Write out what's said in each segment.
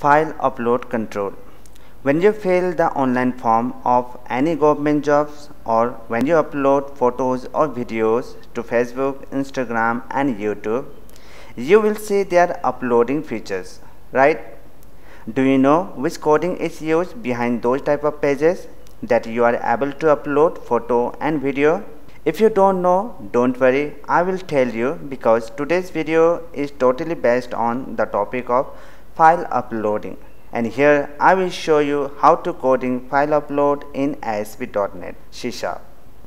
File upload control. When you fill the online form of any government jobs or when you upload photos or videos to Facebook, Instagram and YouTube, you will see their uploading features, right? Do you know which coding is used behind those type of pages that you are able to upload photo and video? If you don't know, don't worry, I will tell you, because today's video is totally based on the topic of file uploading, and here I will show you how to coding file upload in ASP.NET C#.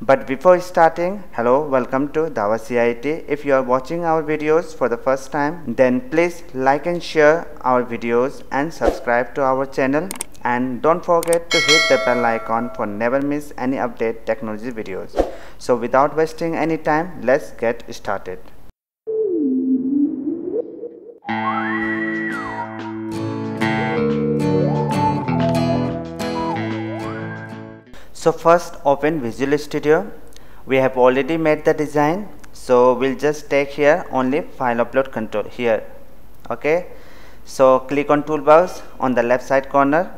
But before starting, hello, welcome to Dawa CIT. If you are watching our videos for the first time, then please like and share our videos and subscribe to our channel, and don't forget to hit the bell icon for never miss any update technology videos. So without wasting any time, let's get started. So first open Visual Studio. We have already made the design, so we'll just take here only file upload control here. Okay, so click on toolbox on the left side corner,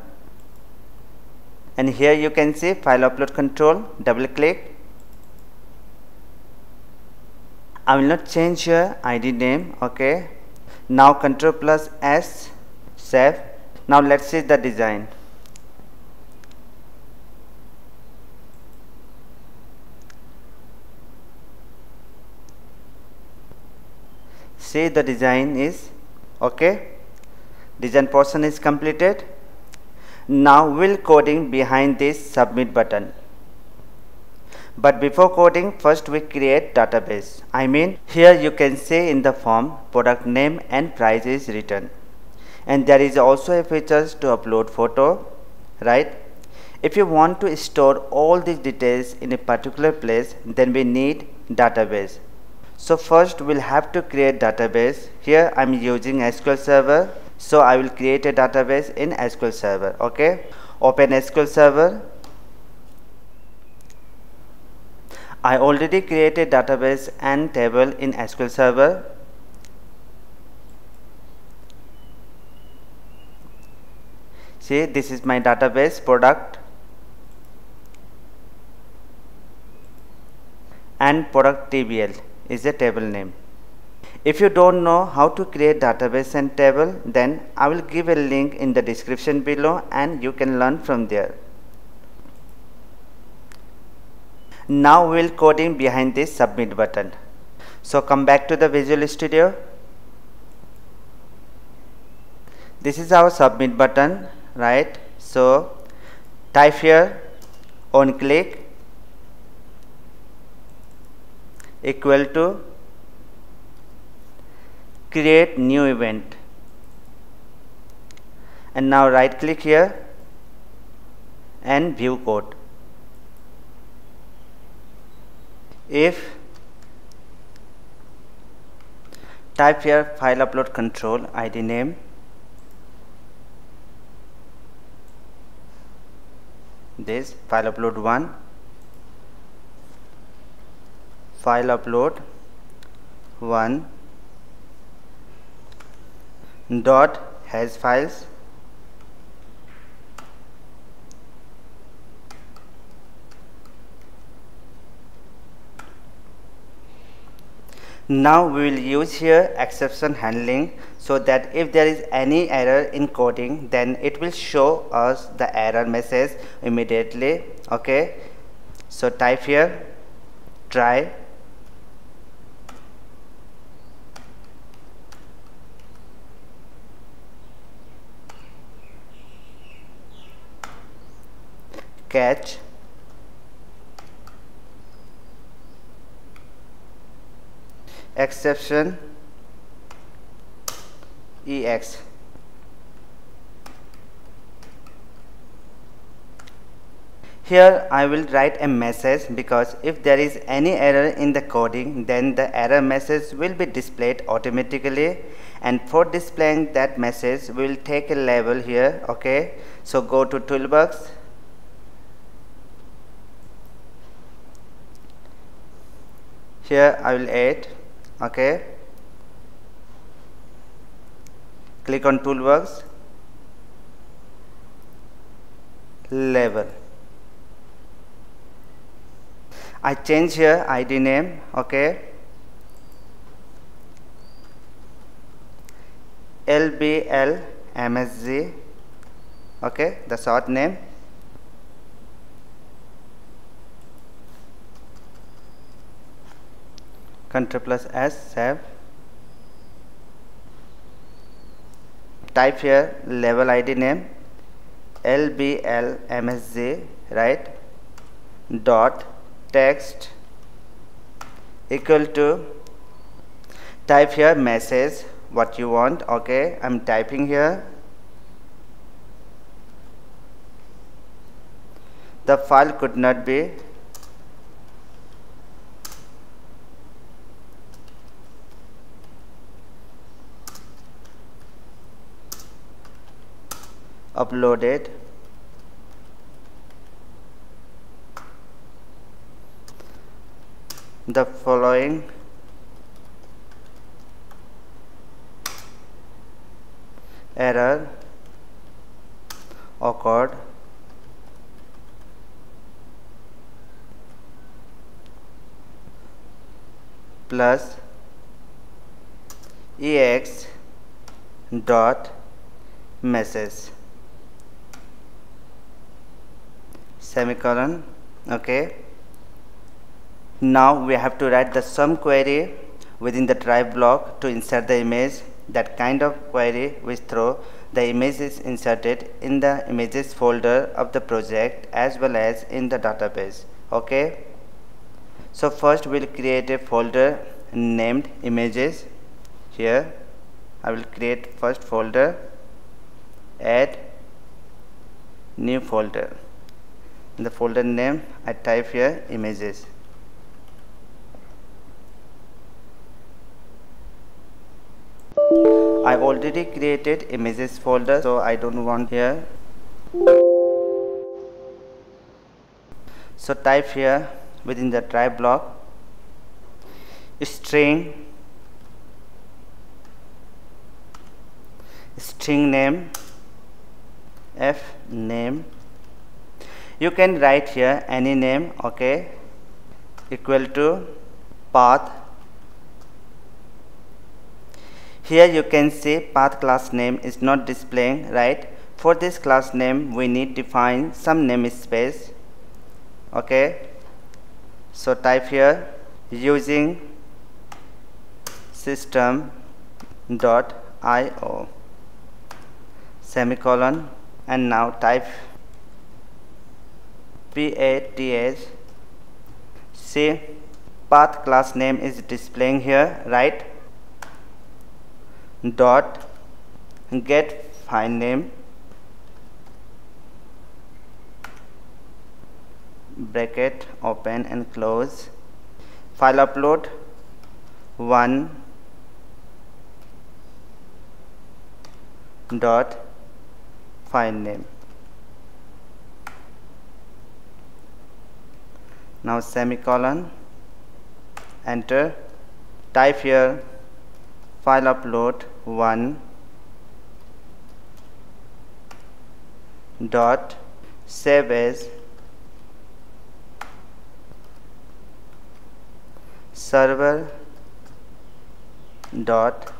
and here you can see file upload control. Double click. I will not change your ID name. Okay, now Ctrl plus S, save. Now let's see the design. See, the design is okay. Design portion is completed. Now we'll coding behind this submit button. But before coding, first we create database. I mean, here you can see in the form product name and price is written, and there is also a features to upload photo, right? If you want to store all these details in a particular place, then we need database. So first we'll have to create database. Here I'm using SQL Server, so I will create a database in SQL Server. Okay, open SQL Server. I already created database and table in SQL Server. See, this is my database product, and product TBL is a table name. If you don't know how to create database and table, then I will give a link in the description below and you can learn from there. Now we'll coding behind this submit button. So come back to the Visual Studio. This is our submit button, right? So type here on click equal to create new event, and now right click here and view code. If type here file upload control ID name, this file upload 1, file upload 1 dot hash files, now we will use here exception handling, so that if there is any error in coding, then it will show us the error message immediately. Okay, so type here try catch exception EX. Here I will write a message, because if there is any error in the coding, then the error message will be displayed automatically, and for displaying that message we will take a label here. Okay, so go to toolbox, here I will add. Okay, click on toolbox, level. I change here ID name, okay, LBL MSG, okay, the short name. Ctrl+S, save. Type here level ID name LBL MSG, right, dot text equal to, type here message what you want, okay, I'm typing here. The file could not be uploaded. The following error occurred. Plus ex dot message semicolon, okay. Now we have to write the sum query within the try block to insert the image. That kind of query which throw the image is inserted in the images folder of the project as well as in the database, okay. So first we'll create a folder named images. Here I will create first folder, add new folder. In the folder name I type here images. I already created images folder, so I don't want here. So type here within the try block string name f name. You can write here any name, okay, equal to path. Here you can see path class name is not displaying, right. For this class name we need to define some namespace, okay. So type here using system.io semicolon, and now type path. See, path class name is displaying here, right. Dot get file name bracket open and close, file upload 1 dot file name. Now semicolon, enter. Type here file upload 1 dot save as server dot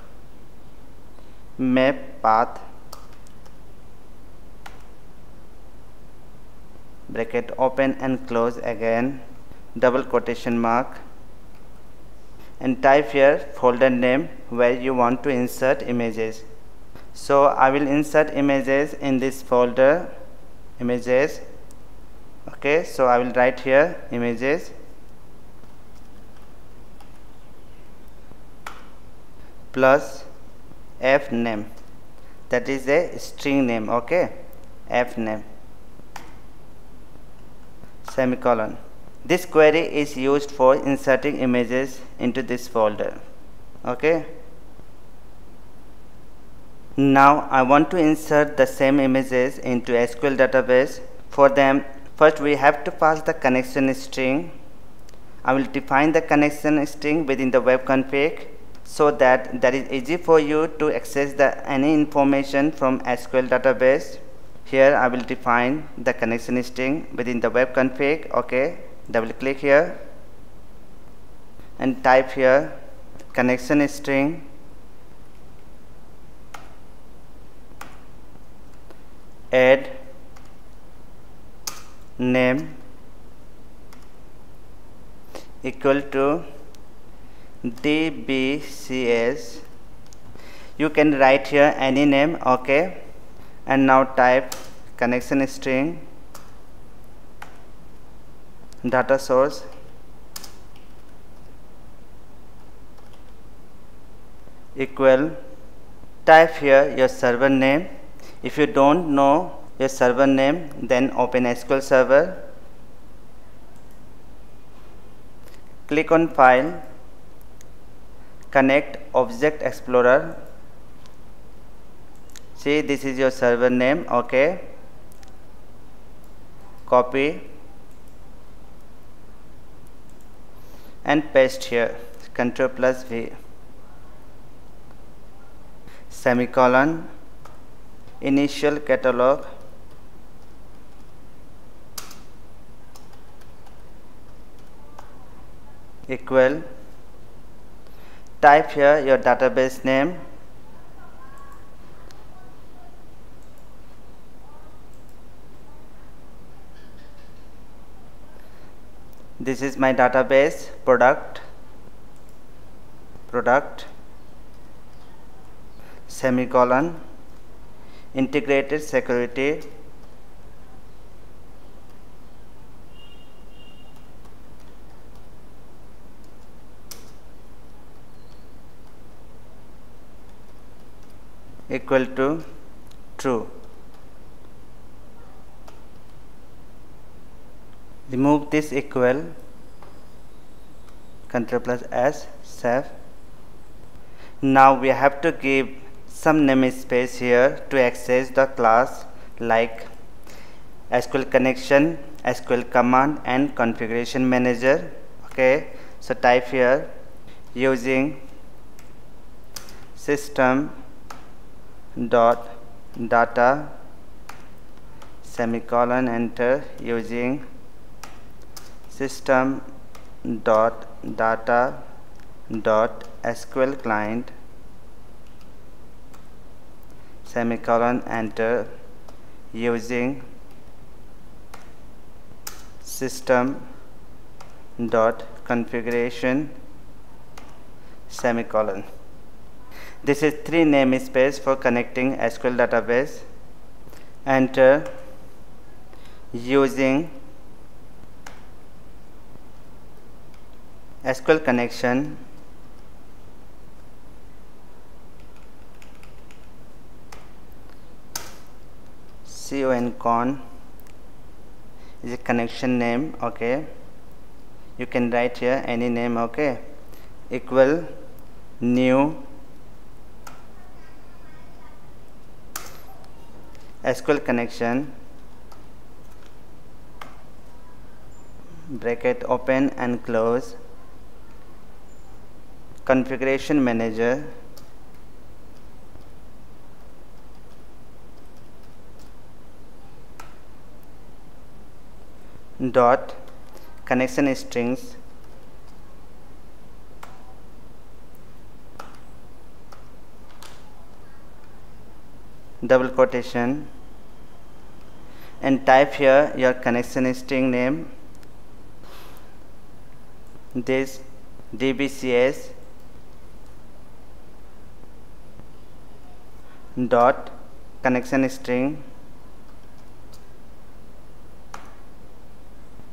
map path bracket open and close again, double quotation mark, and type here folder name where you want to insert images. So I will insert images in this folder images, okay. So I will write here images plus f name, that is a string name, okay, f name semicolon. This query is used for inserting images into this folder, okay. Now I want to insert the same images into SQL database. For them, first we have to pass the connection string. I will define the connection string within the web config so that is easy for you to access any information from SQL database. Here I will define the connection string within the web config. Okay, double click here and type here connection string add name equal to dbcs. You can write here any name. Okay, and now type connection string data source equal, type here your server name. If you don't know your server name, then open SQL Server, click on file, connect Object Explorer. See, this is your server name. Okay, copy and paste here, Ctrl+V, semicolon, initial catalog equal, type here your database name, this is my database, product, semicolon, integrated security, equal to true. Remove this equal, Ctrl+S, save. Now we have to give some namespace here to access the class like SQL connection, SQL command and configuration manager. Okay, so type here using system dot data semicolon, enter, using system dot data dot SQL client semicolon, enter, using system dot configuration semicolon. This is 3 namespace for connecting SQL database. Enter, using SQL connection con is a connection name. Okay, you can write here any name. Okay, equal new SQL connection, bracket open and close, configuration manager dot connection strings double quotation, and type here your connection string name, this dbcs dot connection string,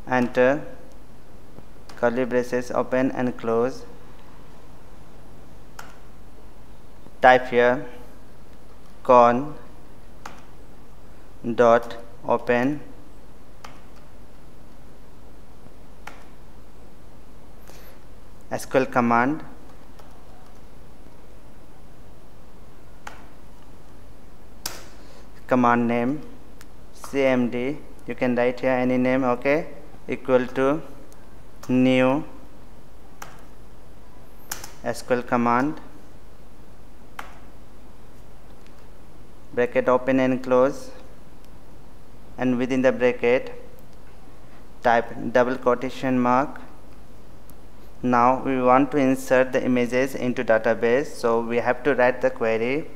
enter, curly braces open and close, type here con dot open SQL command name cmd, you can write here any name. Okay, equal to new SQL command, bracket open and close, and within the bracket type double quotation mark. Now we want to insert the images into database, so we have to write the query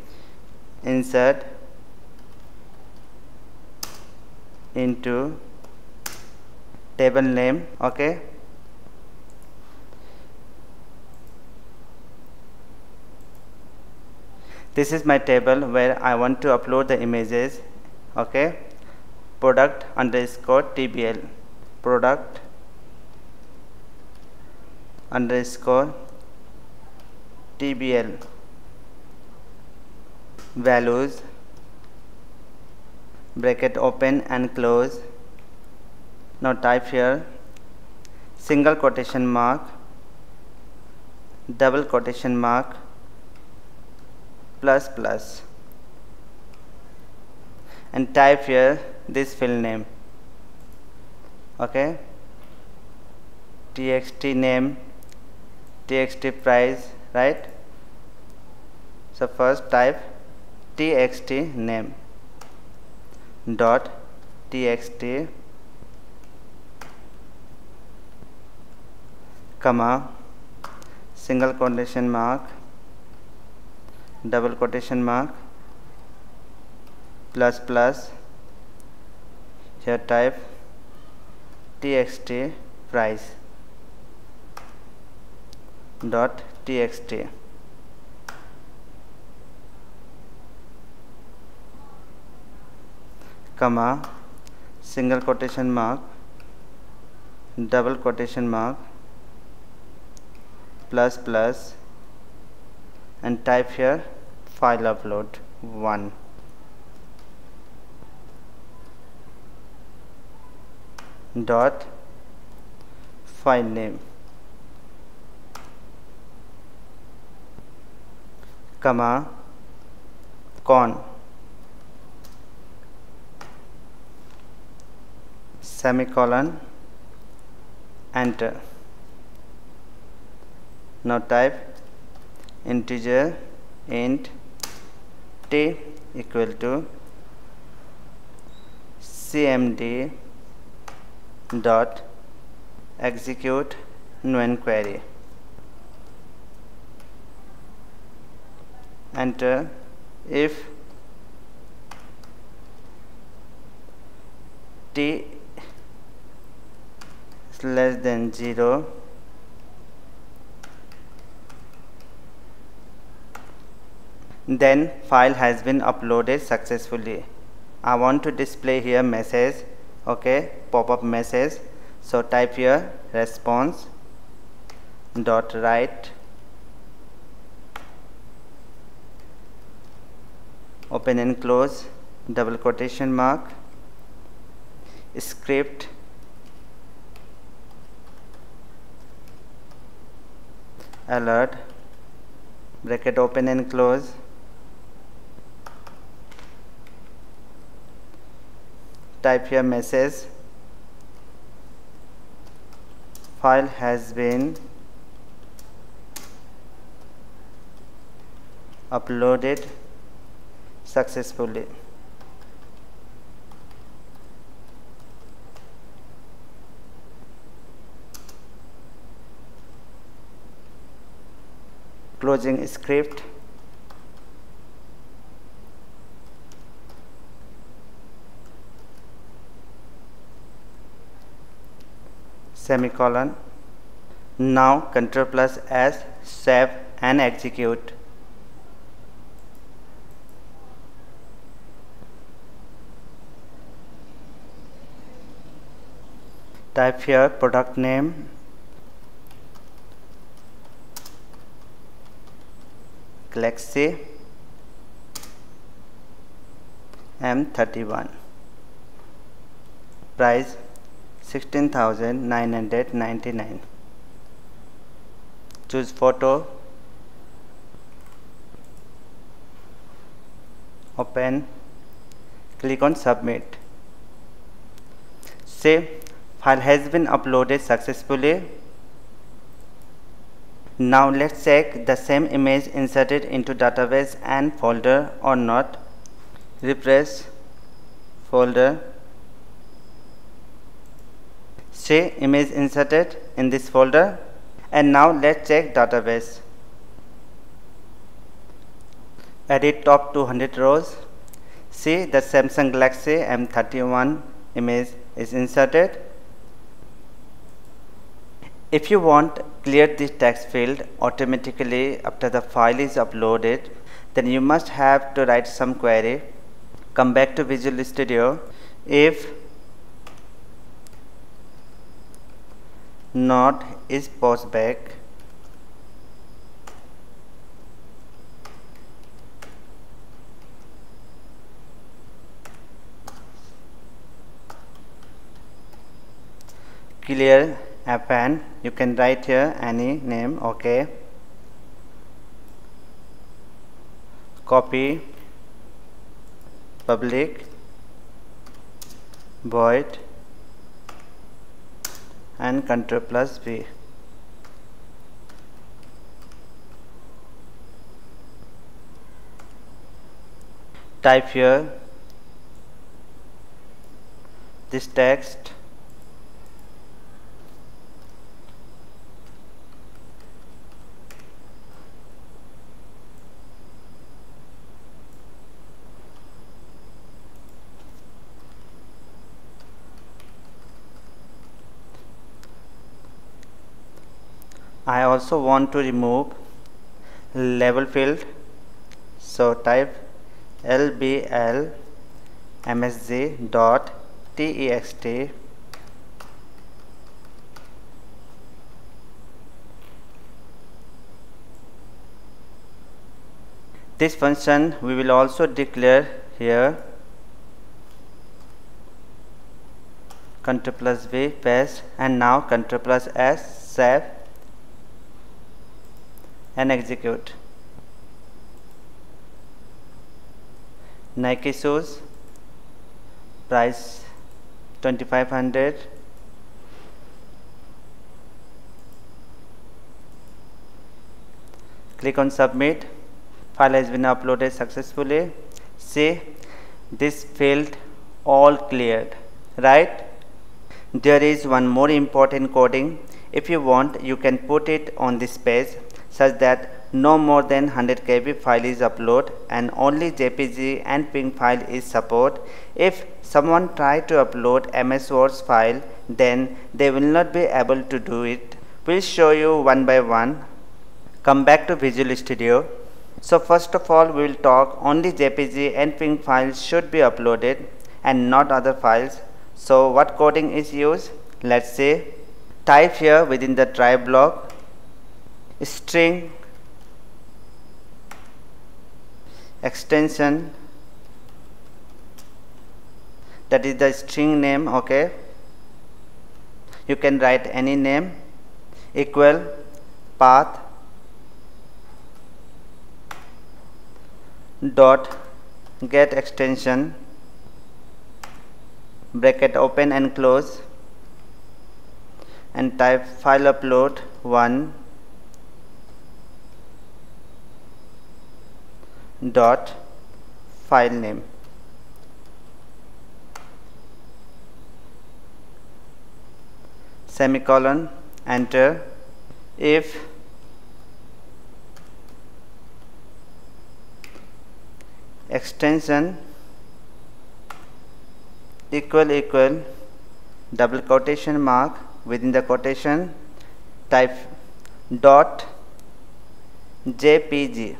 insert into table name. Okay, this is my table where I want to upload the images. Okay, product underscore tbl, product underscore tbl, values bracket open and close. Now type here single quotation mark, double quotation mark, plus plus, and type here this field name. Okay, txt name, txt price, right? So first type txt name dot txt comma single quotation mark, double quotation mark, plus plus. Here type txt price dot txt comma single quotation mark, double quotation mark, plus plus, and type here file upload 1 dot file name comma con semicolon, enter. Now type integer int t equal to cmd dot execute when query, enter. If t is less than 0, then file has been uploaded successfully. I want to display here message. Okay, pop-up message. So type here response dot write open and close double quotation mark script alert bracket open and close, type here message file has been uploaded successfully. Closing script, semicolon. Now Ctrl plus S, save and execute. Type here product name, Galaxy M31, price 16,999. Choose photo, open, click on submit. Say file has been uploaded successfully. Now let's check the same image inserted into database and folder or not. Refresh folder, See, image inserted in this folder. And now let's check database. Edit top 200 rows. See, the Samsung Galaxy M31 image is inserted. If you want clear this text field automatically after the file is uploaded, then you must have to write some query. Come back to Visual Studio. If not is post back, clear append, you can write here any name. Okay, copy public void and Ctrl+V. Type here this text. I also want to remove label field, so type lbl msg.text. This function we will also declare here. Ctrl+V, paste, and now Ctrl+S, save and execute. Nike shoes, price 2500. Click on submit. File has been uploaded successfully. See, this field all cleared, right? There is one more important coding. If you want, you can put it on this page such that no more than 100 KB file is uploaded and only JPG and PNG file is support. If someone try to upload MS Word file, then they will not be able to do it. We'll show you one by one. Come back to Visual Studio. So first of all, we will talk only JPG and PNG files should be uploaded and not other files. So what coding is used? Let's say type here within the try block string extension, that is the string name. Okay, you can write any name, equal path dot get extension, bracket open and close, and type file upload 1 dot file name. Semicolon, enter. If extension equal double quotation mark, within the quotation type dot jpg,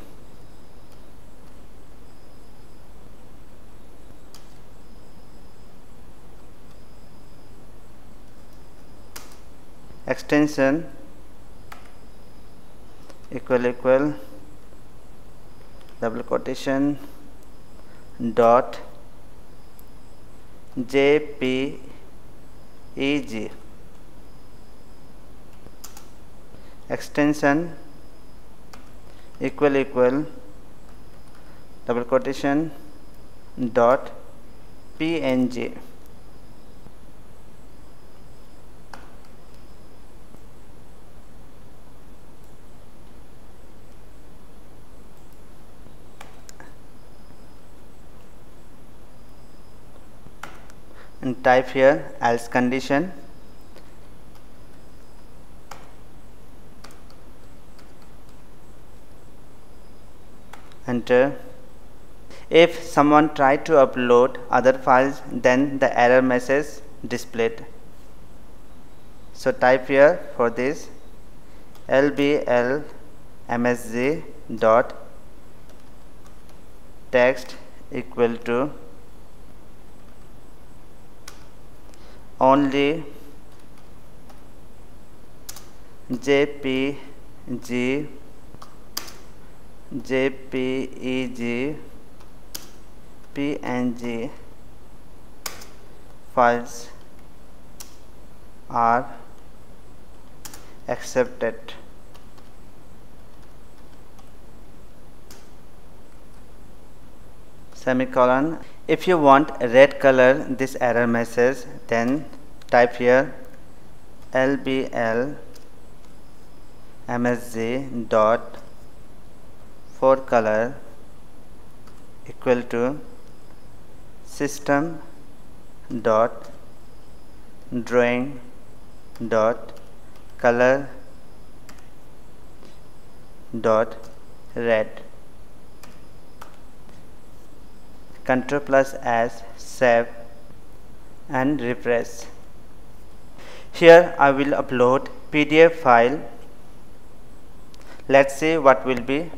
extension equal double quotation dot jpeg, extension equal double quotation dot png. And type here else condition, enter. If someone tried to upload other files, then the error message displayed. So type here for this lbl msg dot text equal to only jpg png files are accepted. Semicolon. If you want red color this error message, then type here lbl msg dot for color equal to system dot drawing dot color dot red. Ctrl plus S, save and refresh. Here I will upload PDF file. Let's see what will be.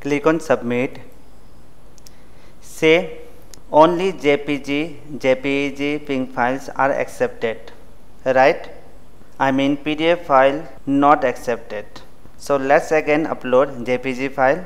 Click on submit. Say only JPG PNG files are accepted, right? I mean PDF file not accepted. So let's again upload JPG file.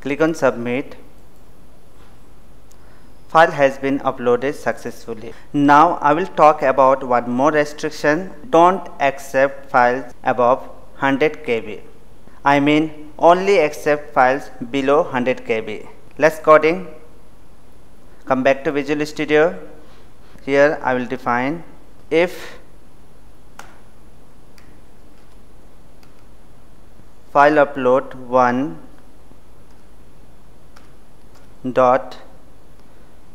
Click on submit. File has been uploaded successfully. Now I will talk about one more restriction. Don't accept files above 100 KB. I mean only accept files below 100 KB. Let's coding. Come back to Visual Studio. Here I will define if file upload 1 dot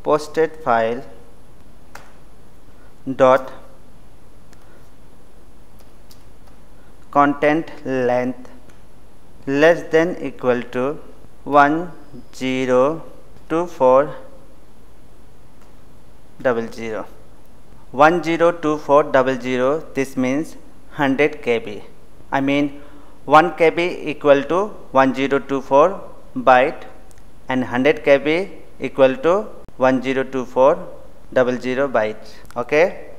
posted file dot content length less than equal to 102400. 102400, this means 100 KB. I mean 1 KB equal to 1024 byte and 100 KB equal to 102400 bytes. Okay.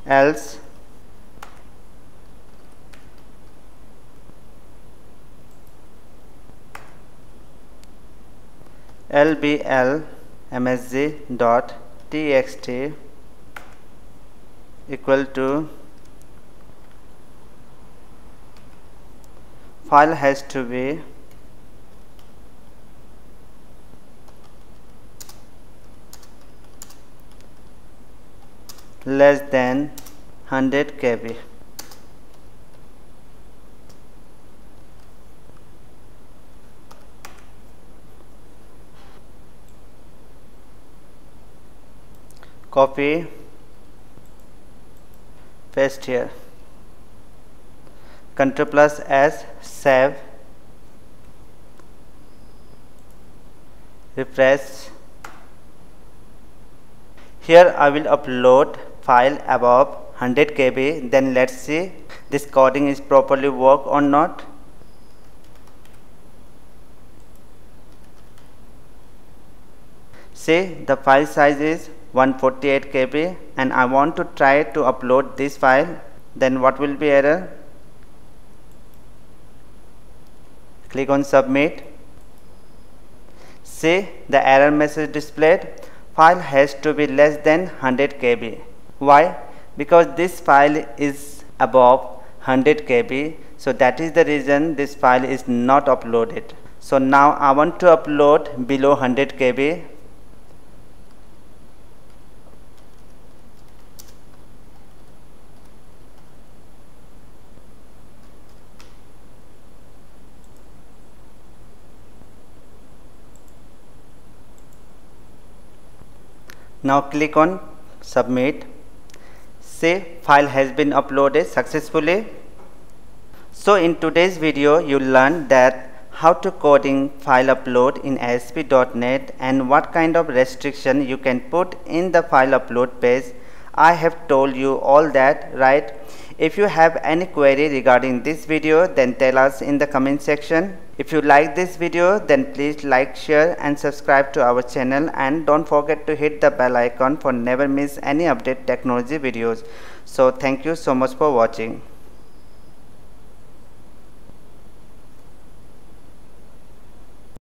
Else lbl msg dot txt equal to file has to be less than 100 KB. Copy, paste here. Ctrl plus S, save, refresh. Here I will upload file above 100 KB. Then let's see this coding is properly work or not. See, the file size is 148 KB and I want to try to upload this file. Then what will be error? Click on submit. See the error message displayed, file has to be less than 100 KB. Why? Because this file is above 100 KB, so that is the reason this file is not uploaded. So now I want to upload below 100 KB. Now click on submit. Say file has been uploaded successfully. So in today's video you learned that how to coding file upload in ASP.NET and what kind of restriction you can put in the file upload page. I have told you all that, right? If you have any query regarding this video, then tell us in the comment section. If you like this video, then please like, share and subscribe to our channel, and don't forget to hit the bell icon for never miss any update technology videos. So thank you so much for watching.